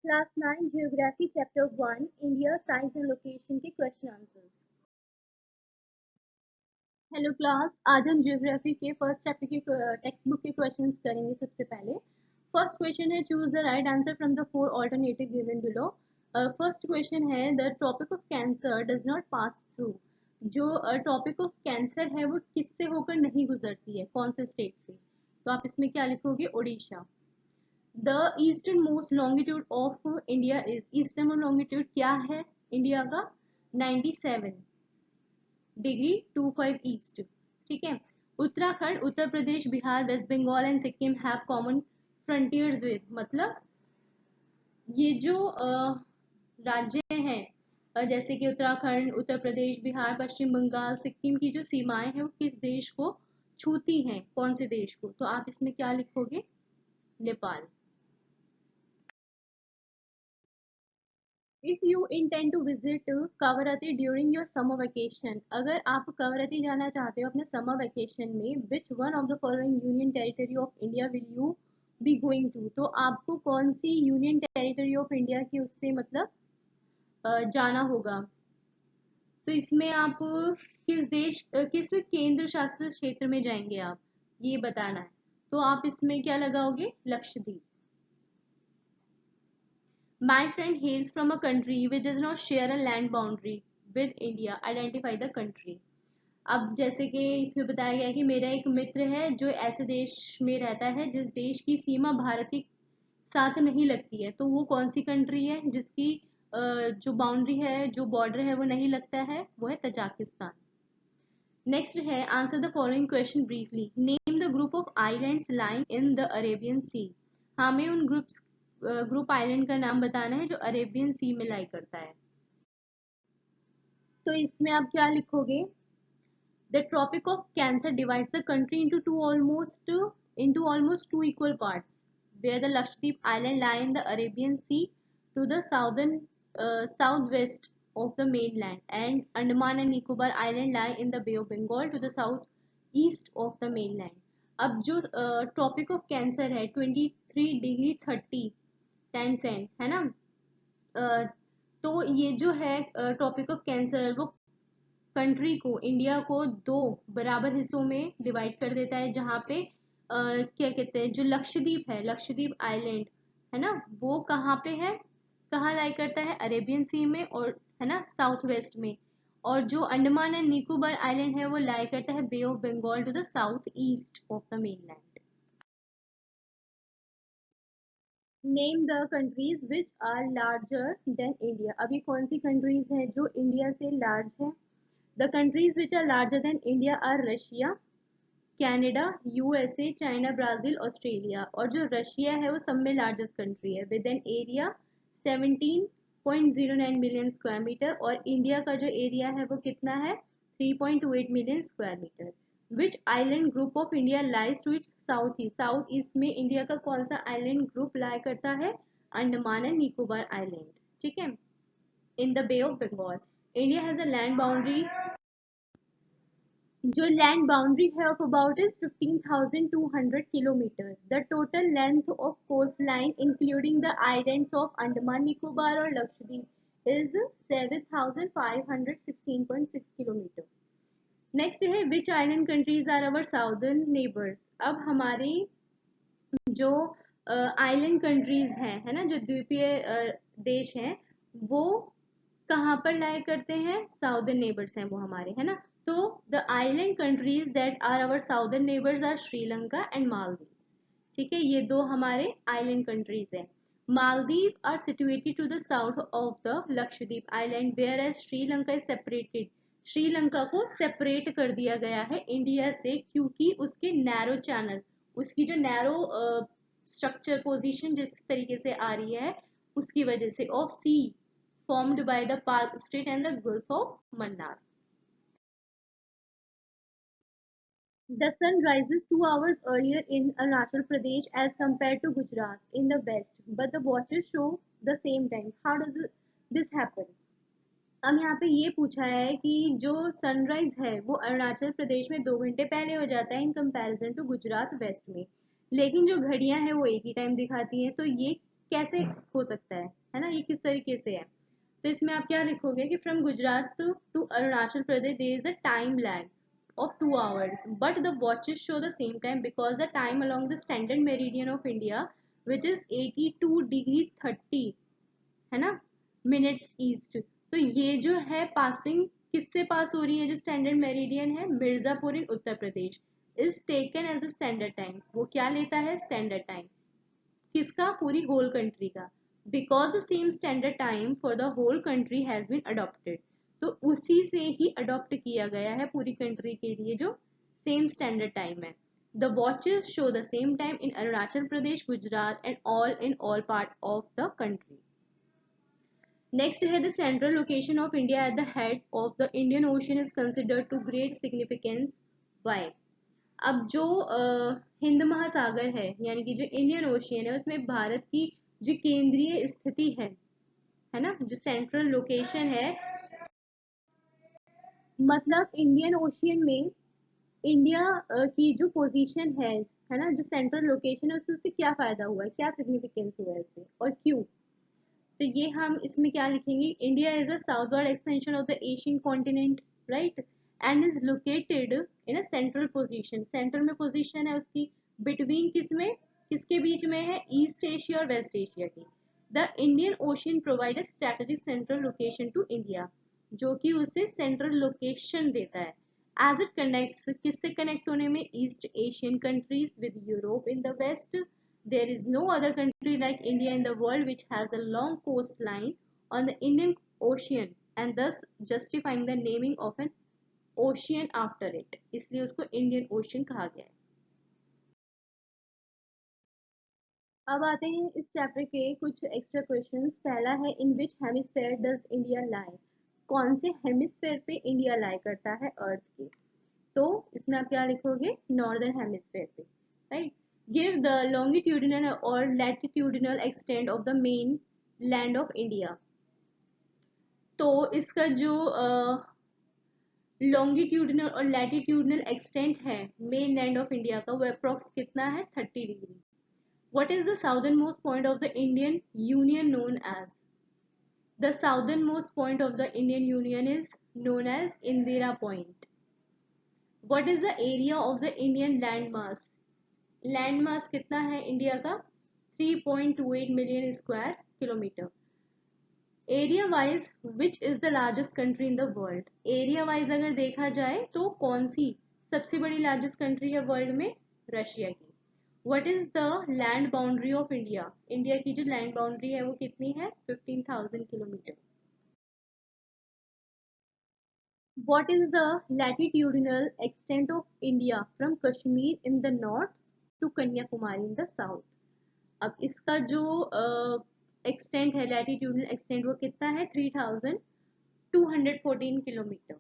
Class 9 geography chapter 1 India size and location के question answers. Hello class, आज हम geography के फर्स्ट चैप्टर के टेक्स्ट बुक के क्वेश्चंस करेंगे। सबसे पहले फर्स्ट क्वेश्चन है, choose the right answer from the four alternative given below. First question है, the tropic of cancer does not pass through. जो ट्रॉपिक ऑफ कैंसर है वो किससे होकर नहीं गुजरती है, कौन से स्टेट से? तो आप इसमें क्या लिखोगे? Odisha. The eastern most longitude of India is, eastern longitude क्या है इंडिया का? 97°25 ईस्ट। ठीक है। Uttarakhand, Uttar Pradesh, Bihar, West Bengal and Sikkim have common frontiers with, मतलब ये जो राज्य हैं, जैसे कि उत्तराखंड, उत्तर प्रदेश, बिहार, पश्चिम बंगाल, सिक्किम की जो सीमाएं हैं वो किस देश को छूती हैं, कौन से देश को? तो आप इसमें क्या लिखोगे? Nepal. If you intend to visit Kavaratti during your summer vacation, अगर आप कवरत्ती जाना चाहते हो अपने समर वेकेशन में, which one of the following union territory of India will you be going to? तो आपको कौन सी यूनियन टेरिटरी ऑफ इंडिया की उससे मतलब जाना होगा? तो इसमें आप किस देश किस केंद्र शासित क्षेत्र में जाएंगे आप, ये बताना है। तो आप इसमें क्या लगाओगे? Lakshadweep. My friend hails from a country which does not share a land boundary with India. Identify the country. अब जैसे कि इसमें बताया गया है कि मेरा एक मित्र है जो ऐसे देश में रहता है जिस देश की सीमा भारत के साथ नहीं लगती है। तो वो कौन सी कंट्री है जिसकी जो बाउंड्री है, जो बॉर्डर है वो नहीं लगता है? वो है तजाकिस्तान। नेक्स्ट है, answer the following question briefly. Name the group of islands lying in the Arabian Sea. हमें उन ग्रुप आइलैंड का नाम बताना है जो अरेबियन सी में लाई करता है। तो इसमें आप क्या लिखोगे? The tropic of Cancer divides the country into almost two equal parts, where the Lakshadweep island lie in the Arabian Sea to the southwest of the mainland, and Andaman and Nicobar island lie in the Bay of Bengal to the southeast of the mainland. अब जो tropic of cancer है 23°30' है ना, अ, तो ये जो है tropic of cancer वो कंट्री को, इंडिया को दो बराबर हिस्सों में डिवाइड कर देता है, जहाँ पे क्या कहते हैं, जो लक्षद्वीप है, लक्षद्वीप आइलैंड है ना, वो कहाँ पे है, कहाँ लाई करता है? अरेबियन सी में, और है ना साउथ वेस्ट में। और जो अंडमान एंड निकोबार आइलैंड है वो लाई करता है Bay of Bengal to the south east of the mainland. Name the countries which are larger than India. अभी कौन सी कंट्रीज हैं जो इंडिया से लार्ज है? The countries which are larger than India are Russia, Canada, USA, China, Brazil, Australia. और जो Russia है वो सब में लार्जेस्ट कंट्री है with an area 17.09 million square metre, और इंडिया का जो एरिया है वो कितना है? 3.28 million square metre. Which island group of India lies to its south east. South east में इंडिया का कौन सा आइलैंड ग्रुप लाई करता है? Andaman and Nicobar island. ठीक है, in the Bay of Bengal. India has a land boundary, जो land boundary है of about is 15,200 kilometre. The total length of coast line including the islands of Andaman Nicobar और Lakshadweep is 7,516.6 kilometre. Next है, which island countries are our southern neighbours. अब हमारी जो island countries हैं, है ना, जो द्वीपीय देश हैं, वो कहाँ पर लाया करते हैं? साउदर्न नेबर्स हैं वो हमारे, है ना। तो the island countries that are our southern neighbours are Sri Lanka and Maldives. ठीक है, ये दो हमारे आइलैंड कंट्रीज हैं। Maldives are situated to the south of the Lakshadweep island, whereas Sri Lanka is separated. Sri Lanka को सेपरेट कर दिया गया है इंडिया से, क्योंकि उसके नैरो चैनल, उसकी जो नैरो स्ट्रक्चर पोजीशन जिस तरीके से आ रही है उसकी वजह से, of sea formed by the Palk Strait and the Gulf of Mannar. The sun rises 2 hours earlier in Arunachal Pradesh as compared to Gujarat in the west, but the watches show the same time. How does this happen? अब यहाँ पे ये पूछा है कि जो sunrise है वो अरुणाचल प्रदेश में 2 घंटे पहले हो जाता है in comparison to Gujarat west में, लेकिन जो घड़ियां हैं वो एक ही टाइम दिखाती हैं। तो ये कैसे हो सकता है ना, ये किस तरीके से है। तो इसमें आप क्या लिखोगे कि from Gujarat to Arunachal Pradesh there is a time lag of 2 hours, but the watches show the same time because the time along the standard meridian of India, which is 82 degree 30, है ना, मिनट्स ईस्ट। तो ये जो है पासिंग किससे पास हो रही है, जो स्टैंडर्ड मेरिडियन है Mirzapur in Uttar Pradesh, is taken as a standard time. वो क्या लेता है, स्टैंडर्ड टाइम, किसका, पूरी होल कंट्री का। Because the same standard time for the whole country has been adopted, तो उसी से ही अडॉप्ट किया गया है पूरी कंट्री के लिए जो सेम स्टैंडर्ड टाइम है। The watches show the same time in Arunachal Pradesh, Gujarat and all in all part of the country. Next है the central location of India at the head of the Indian Ocean is considered to great significance. Why? अब जो हिंद महासागर यानी कि जो Indian ocean है उसमें भारत की जो केंद्रीय स्थिति है ना, जो सेंट्रल लोकेशन है, मतलब इंडियन ओशियन में इंडिया की जो पोजीशन है ना, जो सेंट्रल लोकेशन है उससे क्या फायदा हुआ है, क्या सिग्निफिकेंस हुआ है उससे और क्यों। तो ये हम इसमें क्या लिखेंगे, India is the southward extension of the Asian continent, right, and is located in a central position, centre में पोजीशन है उसकी, बिटवीन किसमें, किसके बीच में है, ईस्ट एशिया और वेस्ट एशिया की। The Indian Ocean provide a strategic central location to India, जो कि उसे सेंट्रल लोकेशन देता है, एज इट कनेक्ट्स, किससे कनेक्ट होने में, East Asian countries with Europe in the waste. There is no other country like India in the world which has a long coastline on the Indian Ocean and thus justifying the naming of an ocean after it. इसलिए उसको Indian Ocean कहा गया है। अब आते हैं इस chapter के कुछ एक्स्ट्रा क्वेश्चंस। पहला है इन विच हेमिस्फेयर डज इंडिया लाई, कौन से हेमिस्फेयर पे इंडिया लाई करता है अर्थ के। तो इसमें आप क्या लिखोगे, नॉर्दर्न हेमिस्फेयर पे, राइट। गिव द लॉन्गिट्यूडिनल और latitudinal extent of the mainland of India. तो इसका जो लॉन्गिट्यूडिनल और लैटिट्यूडिनल एक्सटेंट है मेन लैंड ऑफ इंडिया का, वो अप्रोक्स कितना है, 30 degree. What is the southernmost point of the Indian Union known as? The southernmost point of the Indian Union is known as Indira Point. What is the area of the Indian landmass? Landmass कितना है India का, 3.28 million square kilometer. Area wise, which is the largest country in the world? Area wise अगर देखा जाए तो कौन सी सबसे बड़ी largest country है world में, रशिया की। What is the land boundary of India? India की जो लैंड बाउंड्री है वो कितनी है, 15,000 kilometre. What is the latitudinal extent of India from Kashmir in the north to Kanyakumari in the south? अब इसका जो एक्सटेंट है, लैटिट्यूडनल एक्सटेंट, वो कितना है, 3,214 kilometre.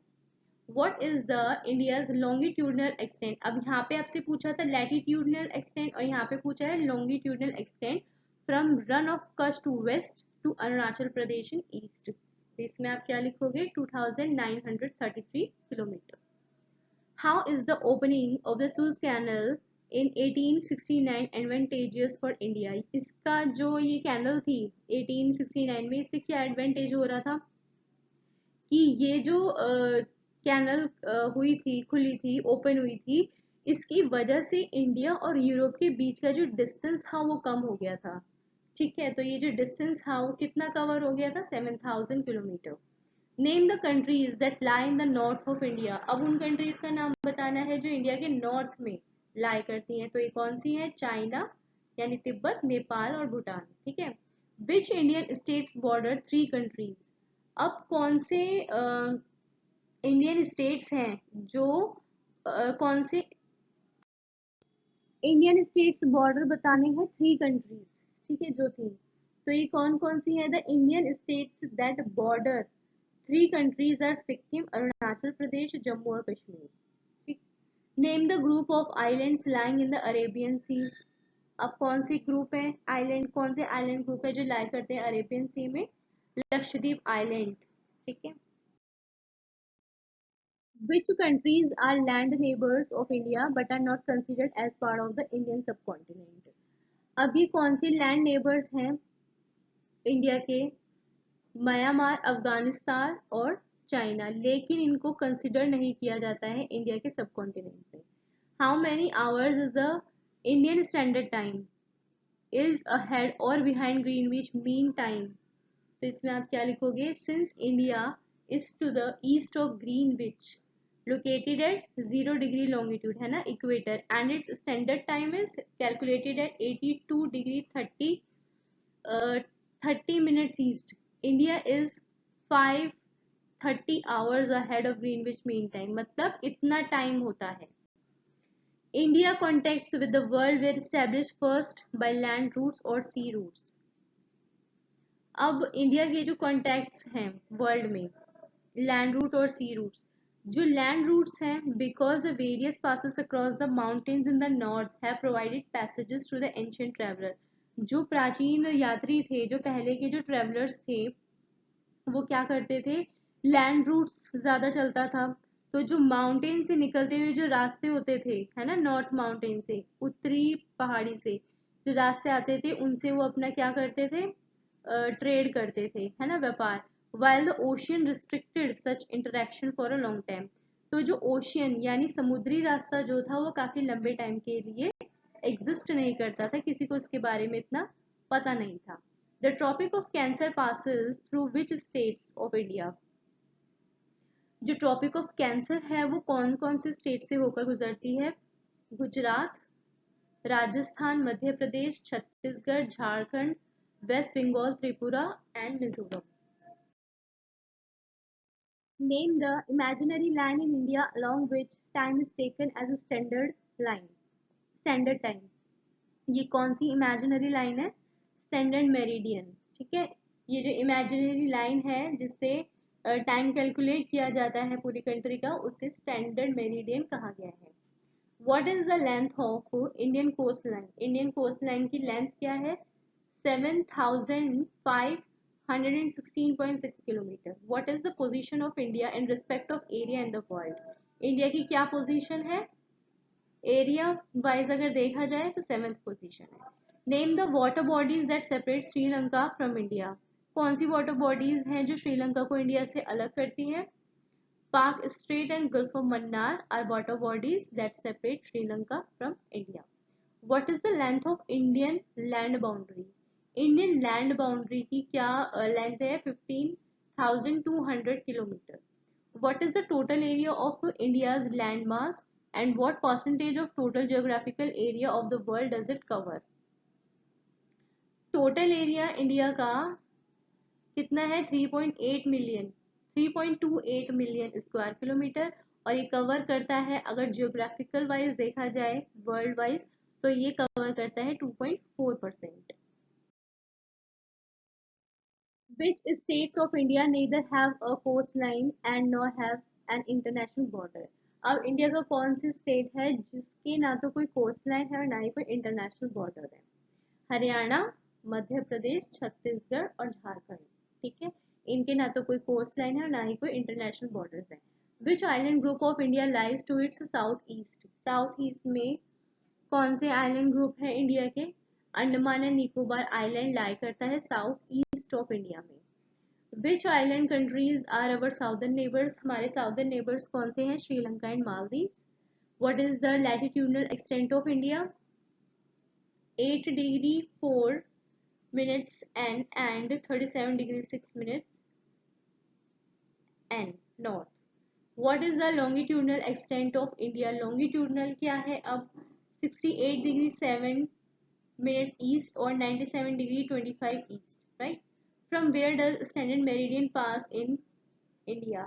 What is the India's longitudinal extent? अब यहाँ पे आपसे पूछा था latitudinal extent और यहाँ पे पूछा है longitudinal extent from run of Kutch to west to Arunachal Pradesh in east। तो इसमें आप क्या लिखोगे, 2,933 kilometre. How is the opening of the Suez Canal in 1869 advantageous for India? इसका जो ये कैनल थी 1869 में, इससे क्या एडवांटेज हो रहा था कि ये जो कैनल हुई थी, खुली थी, ओपन हुई थी, इसकी वजह से इंडिया और यूरोप के बीच का जो डिस्टेंस था वो कम हो गया था। ठीक है, तो ये जो डिस्टेंस था वो कितना कवर हो गया था, 7,000 kilometre. Name the countries that lie in the north of India. अब उन कंट्रीज का नाम बताना है जो इंडिया के नॉर्थ में लाई करती हैं। तो ये कौन सी है, चाइना यानी तिब्बत, नेपाल और भूटान। ठीक है। Which Indian states border 3 countries. अब कौन से इंडियन स्टेट्स हैं जो कौन से इंडियन स्टेट्स बॉर्डर बताने हैं 3 कंट्रीज, ठीक है, जो थी। तो ये कौन कौन सी है, the Indian states that border 3 countries are Sikkim, Arunachal Pradesh, Jammu और कश्मीर। ठीक। Name the group of islands lying in the Arabian Sea. अब कौन सी ग्रुप है आइलैंड, कौन से आइलैंड ग्रुप है जो लाई करते हैं अरेबियन सी में, लक्षद्वीप आइलैंड। ठीक है। Which countries are land neighbors of India but are not considered as part of the Indian subcontinent? अब ये कौन सी लैंड नेबर्स हैं इंडिया के, म्यांमार, अफगानिस्तान और चाइना, लेकिन इनको कंसिडर नहीं किया जाता है इंडिया के सब कॉन्टिनेंट में। How many hours is the Indian Standard time, is ahead और बिहाइंड ग्रीनविच मीन टाइम। तो इसमें आप क्या लिखोगे, since India is to the east of Greenwich located at 0 degree longitude, है ना, equator, and its standard time is calculated at 82 degree 30 minutes east. India is 5:30 hours ahead of Greenwich Mean Time, मतलब इतना time होता है। India contacts with the world were established first by land routes or sea routes. अब India के जो contacts हैं world में, land route और सी रूट्स, जो लैंड रूट्स हैं, because the various passes across the mountains in the north have provided passages to the ancient traveller. जो प्राचीन यात्री थे, जो पहले के जो ट्रैवलर्स थे, वो क्या करते थे, लैंड रूट्स ज़्यादा चलता था, तो जो माउंटेन से निकलते हुए जो रास्ते होते थे, है ना, नॉर्थ माउंटेन से, उत्तरी पहाड़ी से जो रास्ते आते थे, उनसे वो अपना क्या करते थे, ट्रेड करते थे, है ना, व्यापार। While the ocean restricted such interaction for a long time, तो जो ओशियन यानी समुद्री रास्ता जो था, वो काफी लंबे टाइम के लिए एग्जिस्ट नहीं करता था, किसी को इसके बारे में इतना पता नहीं था। The tropic of Cancer passes through which states of India, जो ट्रॉपिक ऑफ कैंसर है वो कौन कौन से स्टेट से होकर गुजरती है, Gujarat, Rajasthan, Madhya Pradesh, Chhattisgarh, Jharkhand, West Bengal, Tripura and Mizoram. Name the imaginary line in India along which time is taken as a standard line, standard time. ये कौन सी इमेजिनरी लाइन है, स्टैंडर्ड मेरिडियन, ठीक है। ये जो इमेजिनरी लाइन है जिससे टाइम कैलकुलेट किया जाता है पूरी कंट्री का, उसे स्टैंडर्ड मेरिडियन कहा गया है। What is the length of Indian coast line, Indian coast line की लेंथ क्या है, 7516.6 kilometre. What is the position of India in respect of area in the world, India की क्या पोजीशन है, एरिया वाइज अगर देखा जाए तो 7th पोजीशन है। Name the water bodies that separate Sri Lanka from India, कौन सी वाटर बॉडीज हैं जो श्रीलंका को इंडिया से अलग करती हैं, Palk Strait and Gulf of Mannar are water bodies that separate Sri Lanka from India. What is the length of Indian land boundary, Indian land boundary की क्या लेंथ है, 15,200 kilometre. What is the total area of India's land mass and what percentage of total geographical area of the world does it cover? Total area India का कितना है, 3.8 million, 3.28 million square kilometre, और ये cover करता है, अगर geographical wise देखा जाए वर्ल्ड वाइज, तो ये कवर करता है 2.4%। Which states of India neither have a coastline and nor have an international border? अब इंडिया का कौन सी स्टेट है जिसके ना तो कोई कोस्ट लाइन है और ना ही कोई इंटरनेशनल बॉर्डर है, हरियाणा, मध्य प्रदेश, छत्तीसगढ़ और झारखंड, ठीक है। इनके ना तो कोई कोस्ट लाइन है और ना ही कोई इंटरनेशनल बॉर्डर्स है। Which island group of India lies to its south east, south east में कौन से आइलैंड ग्रुप है इंडिया के, Andaman and Nicobar island lie करता है साउथ ईस्ट ऑफ इंडिया में। Which island countries are our southern neighbours, हमारे साउदर्न नेबर्स कौन से हैं, Sri Lanka and Maldives. What is the latitudinal extent of India, 8 degree 4 minutes N and 37 degree 6 minutes N north. What is the longitudinal extent of India, longitudinal क्या है अब, 68 degree 7 minutes east or 97 degree 25 east, right? From where does standard meridian pass in India?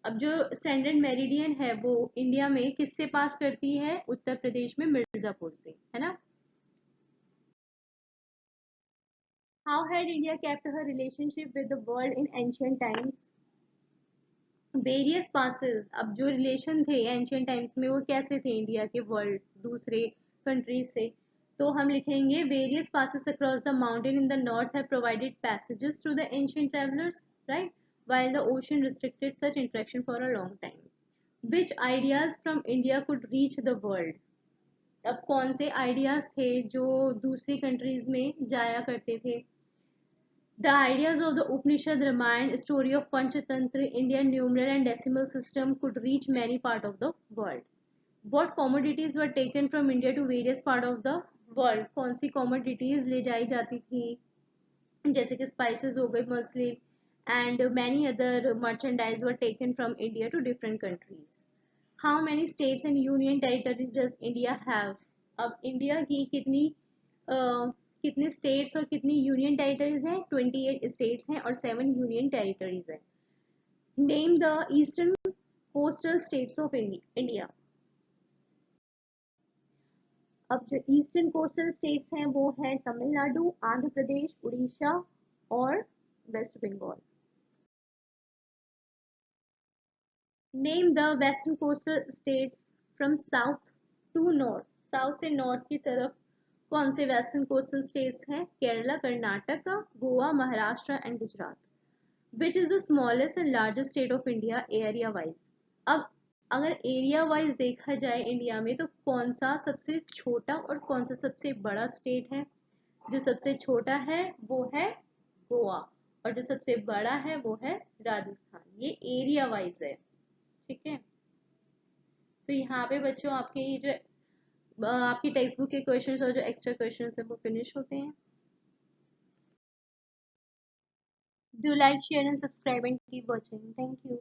अब जो standard meridian है वो India में किससे पास करती है, उत्तर प्रदेश में मिर्जापुर से, है ना। How had India kept her relationship with the world in ancient times? Various passes, अब जो रिलेशन थे एंशियंट टाइम्स में वो कैसे थे इंडिया के वर्ल्ड दूसरे कंट्रीज से, तो हम लिखेंगे various passes across the mountain in the north have provided passages to the ancient travellers, right, while the ocean restricted such interaction for a long time. Which ideas from India could reach the world? अब कौन से ideas थे जो दूसरी countries में जाया करते थे, The ideas of the Upanishad, Ramayana, story of Panchatantra, Indian numeral and decimal system could reach many parts of the world. What commodities were taken from India to various parts of the world? कौन सी commodities ले जाई जाती थी, जैसे कि spices हो गए, muslin and many other merchandise were taken from India to different countries. How many states and union territories does India have? अब इंडिया की कितने स्टेट्स और कितनी यूनियन टेरिटरीज हैं? 28 स्टेट्स हैं और 7 यूनियन टेरिटरीज हैं. Name the eastern coastal states of India. अब जो ईस्टर्न कोस्टल स्टेट्स हैं वो है तमिलनाडु, आंध्र प्रदेश, उड़ीसा और West Bengal. Name the western coastal states from south to north. South से नॉर्थ की तरफ कौन से वेस्टर्न कोस्टल स्टेट्स हैं? Kerala, Karnataka, Goa, Maharashtra and Gujarat. Which is the smallest and largest state of India area wise. अब अगर एरिया वाइज देखा जाए इंडिया में तो कौन सा सबसे छोटा और कौन सा सबसे बड़ा स्टेट है? जो सबसे छोटा है वो है गोवा और जो सबसे बड़ा है वो है राजस्थान. ये एरिया वाइज है. ठीक है. तो यहाँ पे बच्चों आपके ये जो आपकी टेक्स्ट बुक के क्वेश्चंस और जो एक्स्ट्रा क्वेश्चंस है वो फिनिश होते हैं. Do like, share and subscribe and keep watching. Thank you.